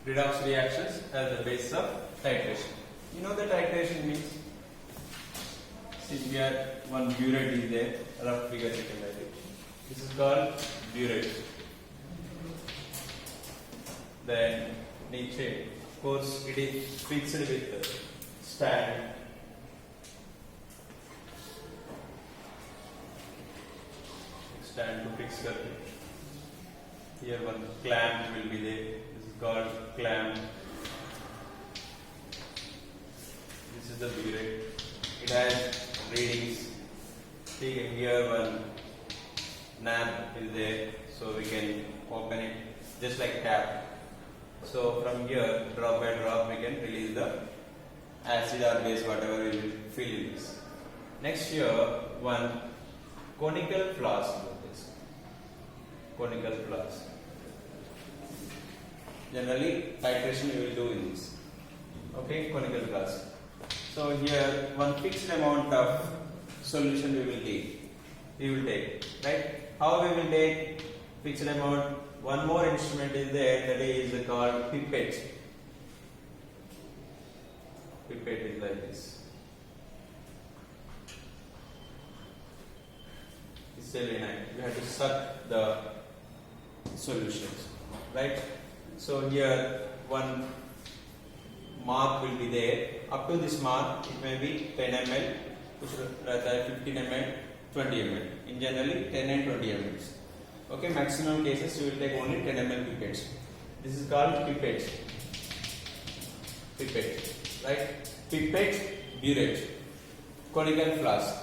redox reactions as the basis of titration. You know the titration means, since we are one burette is there, rough figure taken like it. This is called burette. Then niche, of course, it is fixed with stand. Stand to fix करते. Here one clamp will be there. This is called clamp. This is the burette. It has readings. See here one knob is there, so we can open it just like tap. So from here, drop by drop, we can release the acid or base, whatever we will fill in this. Next here, one conical flask. Conical flask. Generally, titration we will do in this. Okay, conical flask. So here, one fixed amount of solution we will take. Right? How we will take fixed amount? One more instrument is there, that is called pipette. Pipette is like this. It's saline. You have to suck the solutions, right? So here one mark will be there. Up to this mark, it may be 10 ml, 15 ml, 20 ml. In generally 10 and 20 ml. Okay, maximum cases you will take only 10 ml pipettes. This is called pipette. Pipette, right? Pipette, burette, conical flask,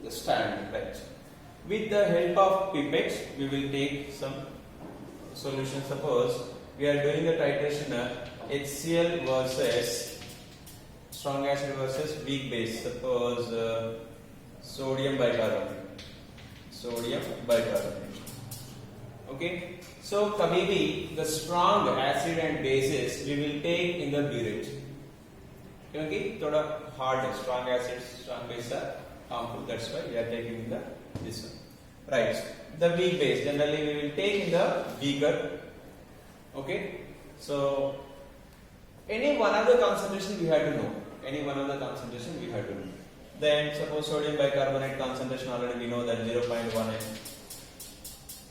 the stand, right? With the help of pipettes, we will take some solution. Suppose we are doing the titration HCl versus strong acid versus weak base. Suppose sodium bicarbonate. Sodium bicarbonate. Okay. So, kabhi bhi the strong acid and bases we will take in the burette. Okay. Thoda hard, strong acids, strong bases are harmful. That's why we are taking this one. Right. The weak base generally we will take in the beaker. Okay. So any one of the concentration we have to know. Then suppose sodium bicarbonate concentration already we know that 0.1 m.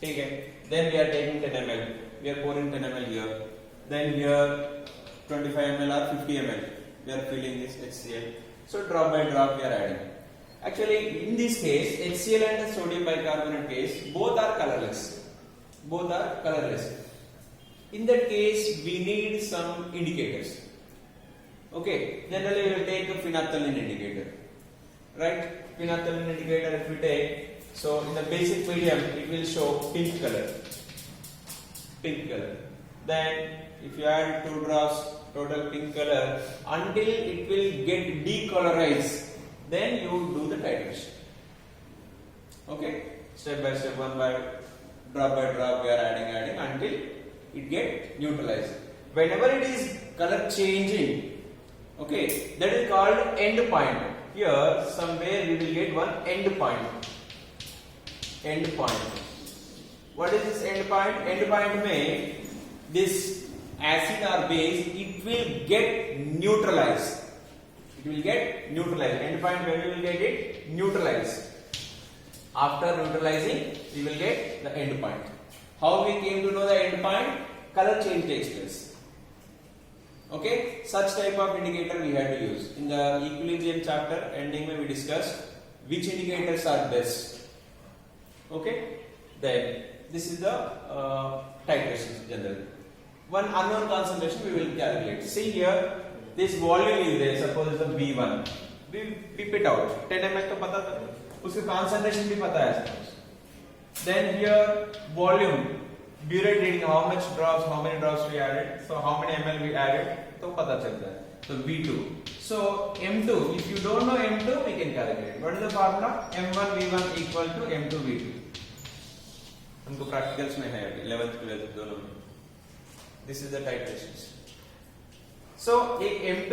Okay. Then we are taking 10 ml. We are pouring 10 ml here. Then here 25 ml or 50 ml. We are filling this HCl. So drop by drop we are adding. Actually, in this case, HCl and the sodium bicarbonate case, both are colorless. In that case, we need some indicators. Okay, generally we will take a phenolphthalein indicator. Right? Phenolphthalein indicator if we take, so in the basic medium, it will show pink color. Then, if you add 2 drops, total pink color, until it will get decolorized. Then you do the titration. Okay, step by step, drop by drop, we are adding until it get neutralized. Whenever it is color changing, okay, that is called end point. Here, somewhere we will get one end point. What is this end point? End point may this acid or base, it will get neutralized. End point where we will get it neutralized. After neutralizing, we will get the end point. How we came to know the end point? Color change takes place. Okay, such type of indicator we have to use. In the equilibrium chapter ending, we discussed which indicators are best. Okay, then this is the titration generally. One unknown concentration we will calculate. See here. This volume is there, suppose it's a V1. We pip it out. 10 ml तो पता था, उसके concentration भी पता है. Then here volume, burette reading, how many drops we added, so how many ml we added, तो पता चलता है. So V2. So M2, if you don't know M2, we can calculate. What is the formula? M1 V1 equal to M2 V2. हमको practicals में है 11th 12th दोनों में. This is the titrations. So एक M2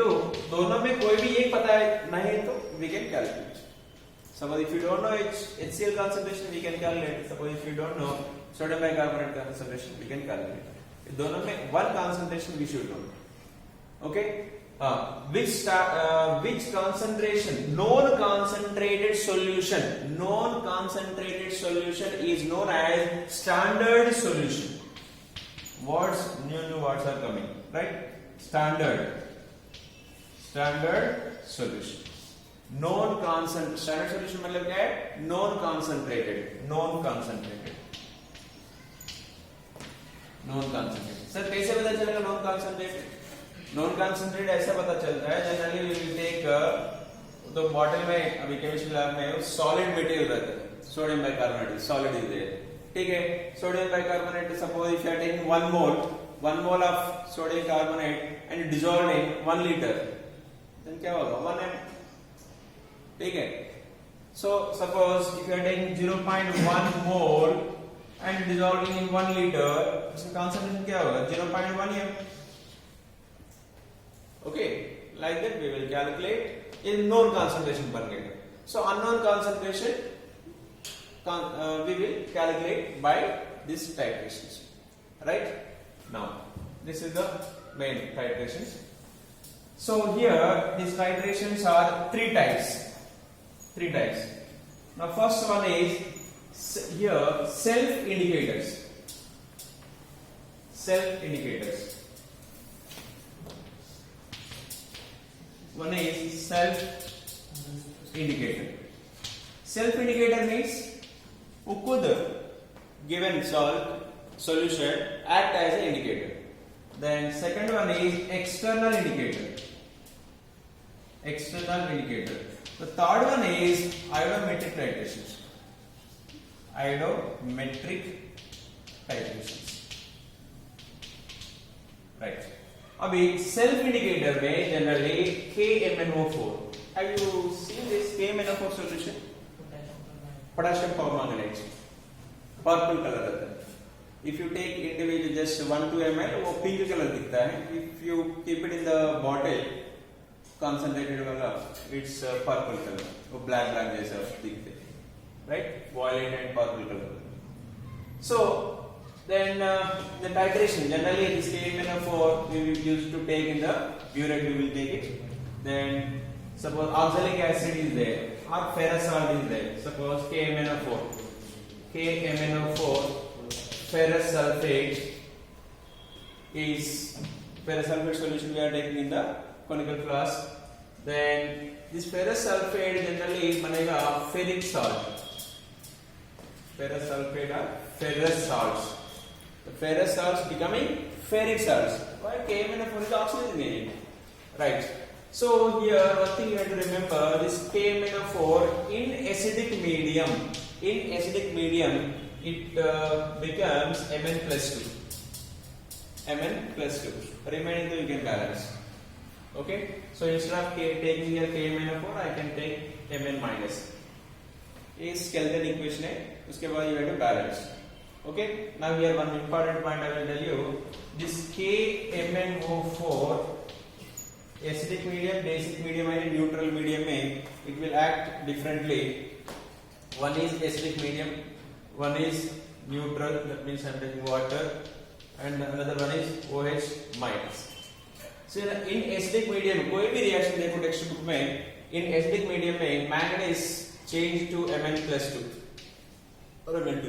दोनों में कोई भी एक पता है नहीं तो we can calculate. Suppose if you don't know HCl concentration, we can calculate. Suppose if you don't know sodium bicarbonate concentration, we can calculate. दोनों में one concentration we should know. Okay. Which concentration, non-concentrated solution is known as standard solution. Words, new words are coming, right? Standard solution. Standard solution मतलब क्या है? Non-concentrated. Sir कैसे पता चलेगा non-concentrated? Non-concentrated ऐसा पता चलता है जनरली we will take तो बॉटल में अभी केमिस्ट्री लैब में सॉलिड मटेरियल रहता है, sodium bicarbonate, solid is there, ठीक है. Sodium bicarbonate, suppose if you are taking 1 mole of sodium carbonate and dissolved in 1 liter, then क्या होगा? 1 m, ठीक है. So suppose if you are taking 0.1 mole and dissolving in 1 liter, इसका concentration क्या होगा? 0.1 m. Okay, like that we will calculate in known concentration per liter. So unknown concentration we will calculate by this titrations. Right? Now this is the main titrations. So here these titrations are three types. Now first one is here self indicators. One is self indicator. Self indicator means who could given solution act as an indicator. Then second one is external indicator. The third one is iodometric titrations. Right. अभी self indicator में generally KMnO4. Have you seen this KMnO4 solution? Potassium permanganate, purple colour रहता है. If you take individual just 1-2 ml, वो pink colour दिखता है. If you keep it in the bottle, concentrated वाला, it's purple colour. वो black जैसा दिखते हैं, right? Violet and purple color. So then the titration generally this KMnO4 we will use to take in the burette, we will take it. Then suppose oxalic acid is there or ferrous salt is there. Suppose KMnO4 ferrous sulfate solution we are taking in the conical flask. Then this ferrous sulfate generally is banega ferric salt. Ferrous sulfate or ferrous salts. The ferrous salts becoming ferric salts. Why KMnO4 is oxidizing it? Right. So here one thing you have to remember, this KMnO4 in acidic medium it becomes Mn+2. Remaining you can balance. Okay. So instead of taking here KMnO4 I can take Mn-. ये skeleton equation है, उसके बाद you have to balance. Okay. Now here one important point I will tell you. This KMnO4 acidic medium, basic medium and neutral medium में it will act differently. One is acidic medium, one is neutral, that means I am taking water, and another one is OH-. So in acidic medium कोई भी reaction देखो text book में, in acidic medium में manganese change to Mn+2 और Mn2+.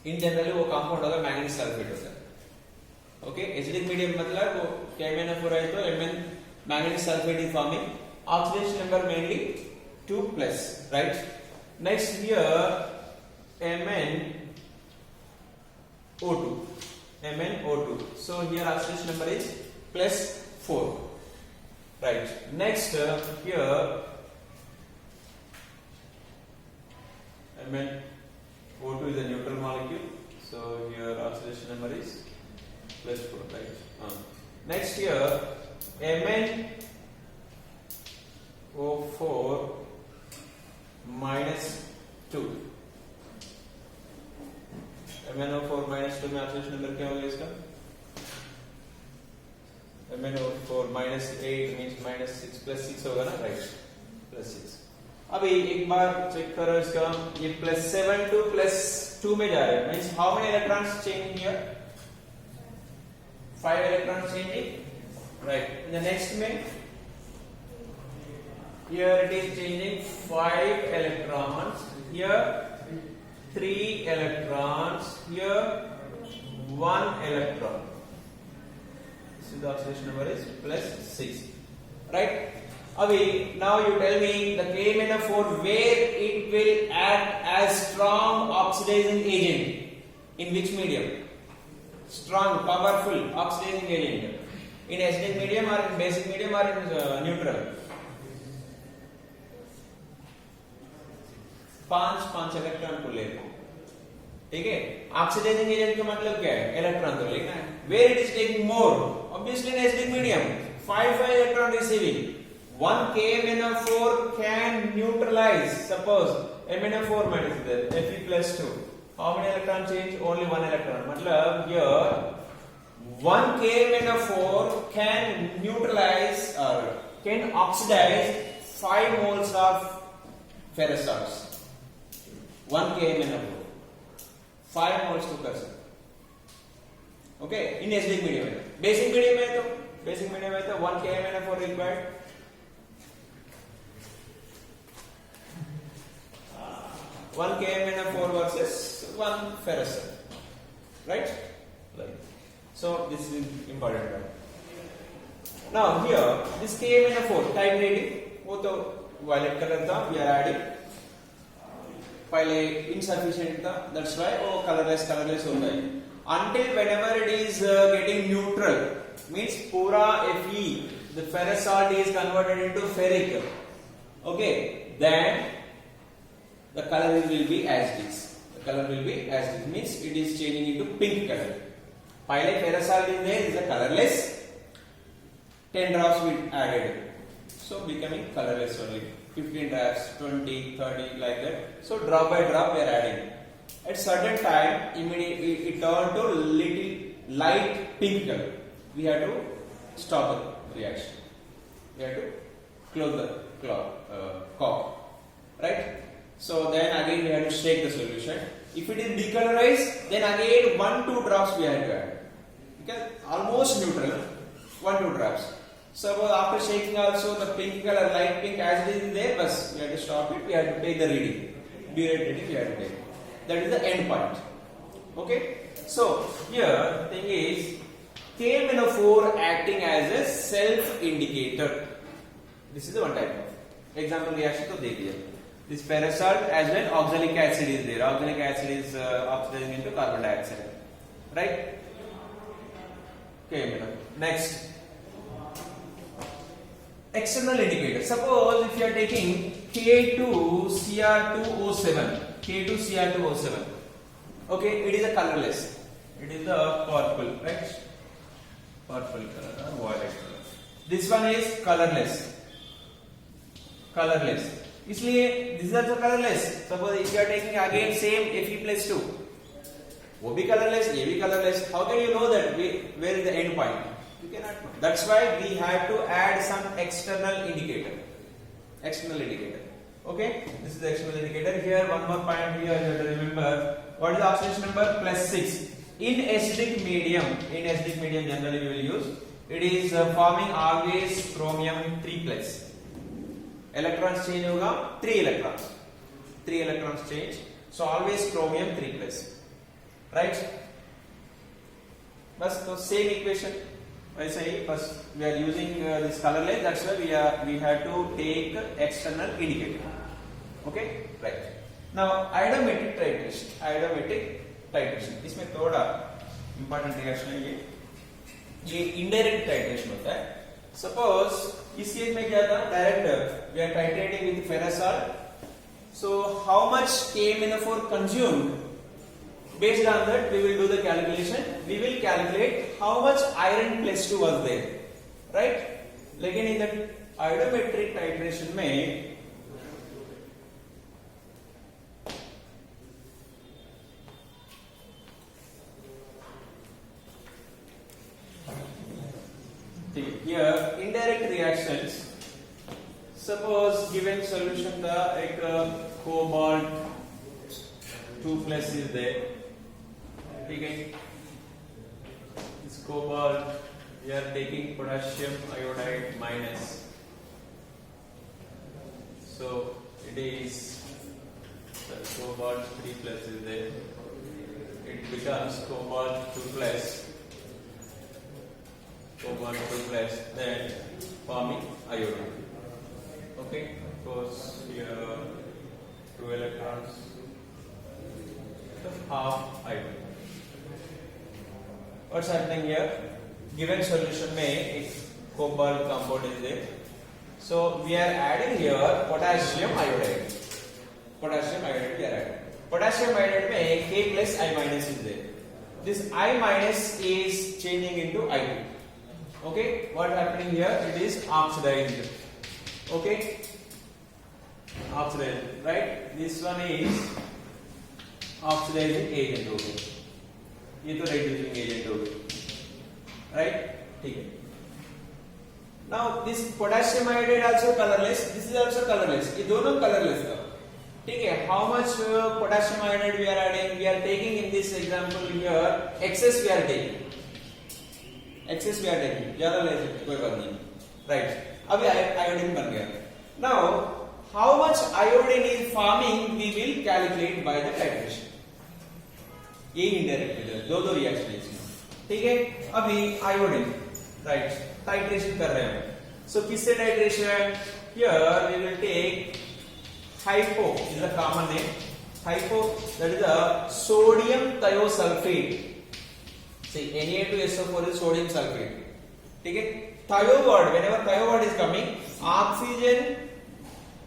In generally वो compound होगा manganese sulfate होता है. Okay, acidic medium मतलब वो KMnO4 है तो manganese sulfate is forming. Oxidation number mainly 2+, right? Next here MnO2. So here oxidation number is +4, right? Next here MnO2 is a neutral molecule, so here oxidation number is +4, right? Next here MnO4 -2. MnO4 -2 में oxidation number क्या होगा इसका? MnO4 -8 means -6 +6 होगा ना, right? +6. अभी एक बार check करो इसका, ये +7 to +2 में जा रहा है, means how many electrons change here? 5 electrons changing, right? In the next main, here it is changing 5 electrons, here 3 electrons, here 1 electron. So the oxidation number is plus 6, right? Avi, now you tell me the KMnO4 where it will act as strong oxidizing agent, in which medium? Strong, powerful oxidizing agent. In acidic medium or in basic medium or in neutral? 5 electron को ले लो, ठीक है? Oxidising agent का मतलब क्या है? Electron तो लेना है. Where it is taking more? Obviously in acidic medium. 5 electron receiving. 1 KMnO4 can neutralize. Suppose MnO4 minus there, Fe plus 2. How many electron change? Only 1 electron. मतलब here 1 KMnO4 can neutralize or can oxidize 5 moles of ferrous salts. 1 KMnO4 5 moles to कर सकते. Okay, in acidic medium में. Basic medium में तो 1 KMnO4 required. 1 KMnO4 versus 1 ferrous salt, right? So this is important one. Now here this KMnO4 titrating, वो तो violet color था, we are adding. पहले insufficient था, that's why वो colorless होता है. Until whenever it is getting neutral, means पूरा Fe, the ferrous salt is converted into ferric. Okay, then the color will be as this. The color will be as this, means it is changing into pink color. पहले ferrous salt is there, is a colorless. 10 drops we added, so becoming colorless only. 15 drops, 20, 30, like that. So drop by drop we are adding. At certain time, immediately it turned to little light pink color. We have to stop the reaction. We have to close the cork, right? So then again we have to shake the solution. If it is decolorized, then again 1-2 drops we have to add. Because almost neutral, 1-2 drops. So after shaking also the pink color, light pink as it is there, but we have to stop it, we have to take the reading. Burette reading we have to take. That is the end point. Okay? So here the thing is KMnO4 acting as a self-indicator. This is the one type of example reaction to dekh liya. This ferrous salt as well oxalic acid is there. Oxalic acid is oxidizing into carbon dioxide. Right? KMnO. Next. External indicator. Suppose if you are taking K2Cr2O7. K2Cr2O7. Okay, it is a colorless. It is the purple, right? Purple color or violet color. This one is colorless. Colorless. इसलिए this is also colorless. Suppose if you are taking again same Fe plus 2, वो भी colorless, ये भी colorless. How can you know that where is the end point? You cannot know. That's why we have to add some external indicator. External indicator. Okay, this is the external indicator. Here one more point here you have to remember. What is the oxidation number? Plus 6. In acidic medium generally we will use. It is forming always chromium 3+. Electrons change होगा 3 electrons. 3 electrons change. So always chromium 3+. Right? बस तो same equation. वैसे ही बस we are using this colorless. That's why we have to take external indicator. Okay, right. Now iodometric titration. इसमें थोड़ा important reaction है ये indirect titration होता है. Suppose इस केस में क्या था? Direct we are titrating with ferrous salt. So how much KMnO4 consumed? Based on that, we will do the calculation. We will calculate how much iron plus 2 was there, right? लेकिन in that iodometric titration में here indirect reactions. Suppose given solution था एक cobalt 2+ is there. ठीक है, इस cobalt, we are taking potassium iodide minus. So it is the cobalt 3 plus is there. It becomes cobalt 2 plus, then forming iodine. Okay, because here 2 electrons, so half iodine. What's happening here? Given solution में एक cobalt compound is there. So we are adding here potassium iodide. Potassium iodide we are adding. Potassium iodide में K plus I minus is there. This I minus is changing into I2. Okay, what happening here? It is oxidized. Okay, oxidized, right? This one is oxidizing agent. Okay, ये तो reducing agent हो गया, right? ठीक है. Now this potassium iodide also colorless. This is also colorless. ये दोनों colorless का. ठीक है. How much potassium iodide we are adding? We are taking in this example here excess we are taking. Excess we are taking. ज़्यादा ले सकते कोई बात नहीं. Right. अभी iodine बन गया. Now how much iodine is forming we will calculate by the titration. ये indirect है. दो रिएक्शन है इसमें. ठीक है. अभी iodine. Right. Titration कर रहे हैं. So किससे titration? Here we will take hypo is the common name. Hypo, that is the sodium thiosulfate. See, Na2SO4 is sodium sulfate. ठीक है. Thio word, whenever thio word is coming, oxygen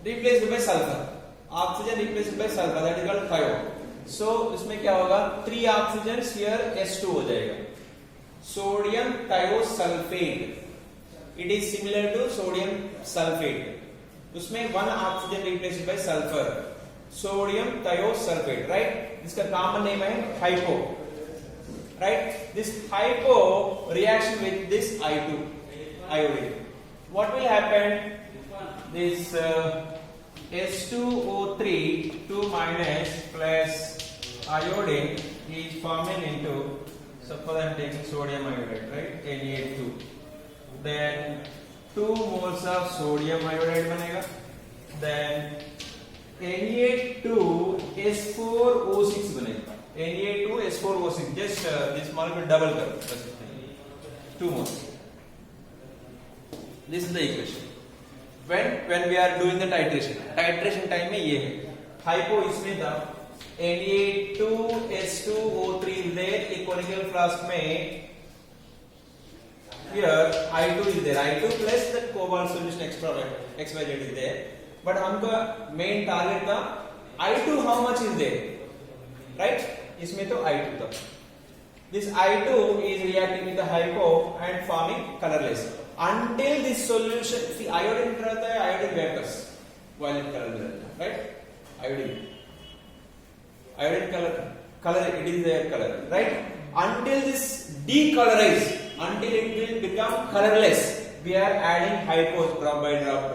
replaced by sulfur. Oxygen replaced by sulfur, that is called thio. So इसमें क्या होगा? 3 oxygens here S2 हो जाएगा. Sodium thiosulfate. It is similar to sodium sulfate. उसमें 1 oxygen replaced by sulfur. Sodium thiosulfate, right? इसका common name है hypo. Right? This hypo reaction with this I2 iodine. What will happen? This S2O3 2 minus plus iodine is forming into, suppose I am taking sodium iodide, right? Na2. Then 2 moles of sodium iodide बनेगा. Then Na2S4O6 बनेगा. Na2S4O6. Just this molecule double कर. 2 moles. This is the equation. When we are doing the titration time में ये है. Hypo इसमें था. Na2S2O3 is there. एक conical flask में here I2 is there. I2 plus the cobalt solution extra XYZ is there. But हमका main target था I2 how much is there, right? इसमें तो I2 था. This I2 is reacting with the hypo and forming colorless. Until this solution, see iodine रहता है, iodine vapors, violet color में रहता है, right? Iodine color it is their color, right? Until this decolorize, until it will become colorless, we are adding hypos drop by drop.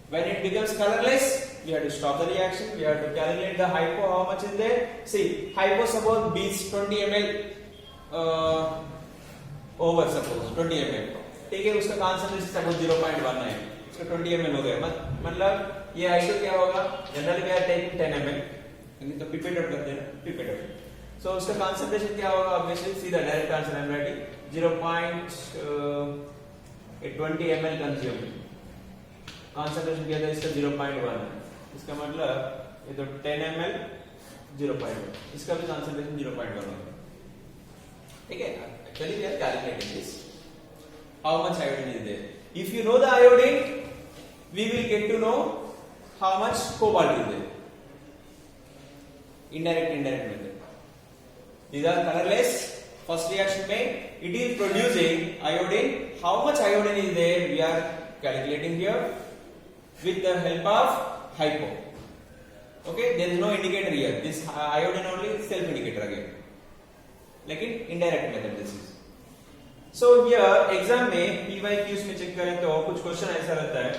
When it becomes colorless, we have to stop the reaction. We have to calculate the hypo, how much is there. See, hypo suppose B is 20 ml over suppose 20 ml. ठीक है, उसका concentration suppose 0.1 है. उसका 20 ml हो गया. मतलब ये I2 क्या होगा? Generally we are taking 10 ml. तो pipette out करते हैं ना, pipette out. So उसका concentration क्या होगा? Obviously see the direct answer I am writing 0.20 ml consumed. Concentration क्या था इसका 0.1 है. इसका मतलब ये तो 10 ml 0.1. इसका भी concentration 0.1 होगा. ठीक है? Actually we are calculating this. How much iodine is there? If you know the iodine, we will get to know how much cobalt is there. Indirect method. These are colorless. First reaction में it is producing iodine. How much iodine is there? We are calculating here with the help of hypo. Okay, there is no indicator here. This iodine only self indicator again. लेकिन indirect method this is. So here exam में PYQs में check करें तो कुछ question ऐसा रहता है.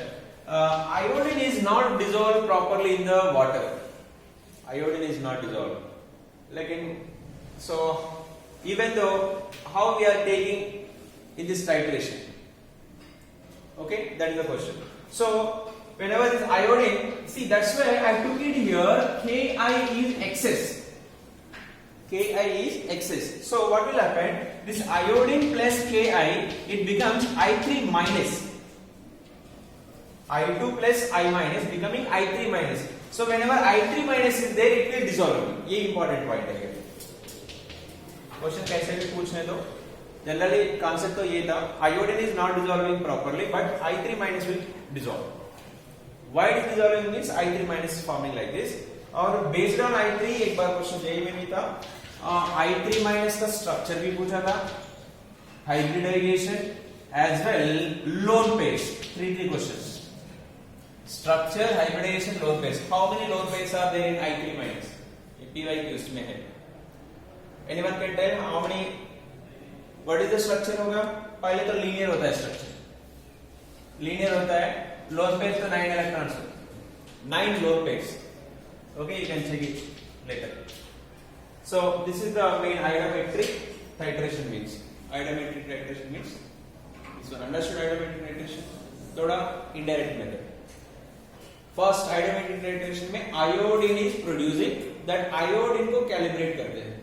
Iodine is not dissolved properly in the water. Iodine is not dissolved. लेकिन so even though how we are taking in this titration. Okay, that is the question. So whenever this iodine, see that's why I took it here, Ki is excess. Ki is excess. So what will happen? This iodine plus Ki, it becomes I3 minus. I2 plus I minus becoming I3 minus. So whenever I3 minus is there, it will dissolve. ये important point है. Question कैसे भी पूछने दो. Generally concept तो ये था. Iodine is not dissolving properly, but I3 minus will dissolve. Why it is dissolving means I3 minus is forming like this. और based on I3 एक बार क्वेश्चन जेई में भी था. I3 minus का structure भी पूछा था. Hybridization as well lone pairs. Three questions. Structure, hybridization, lone pairs. How many lone pairs are there in I3 minus? PYQs में है. Anyone can tell how many? What is the structure होगा? पहले तो linear होता है structure. Linear होता है. Lone pairs तो 9 electrons. 9 lone pairs. Okay, you can check it later. So this is the main iodometric titration means. Iodometric titration means this one. Understood iodometric titration? थोड़ा indirect method. First iodometric titration में iodine is producing, that iodine को calibrate करते हैं.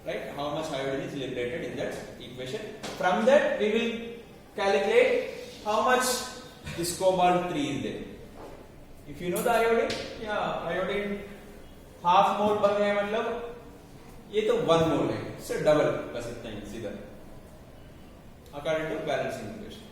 Right? How much iodine is liberated in that equation. From that we will calculate how much this cobalt 3 is there. If you know the iodine, yeah, iodine half mole बन गया मतलब ये तो 1 mole है, इससे double बस इतना ही सीधा. According to balancing equation.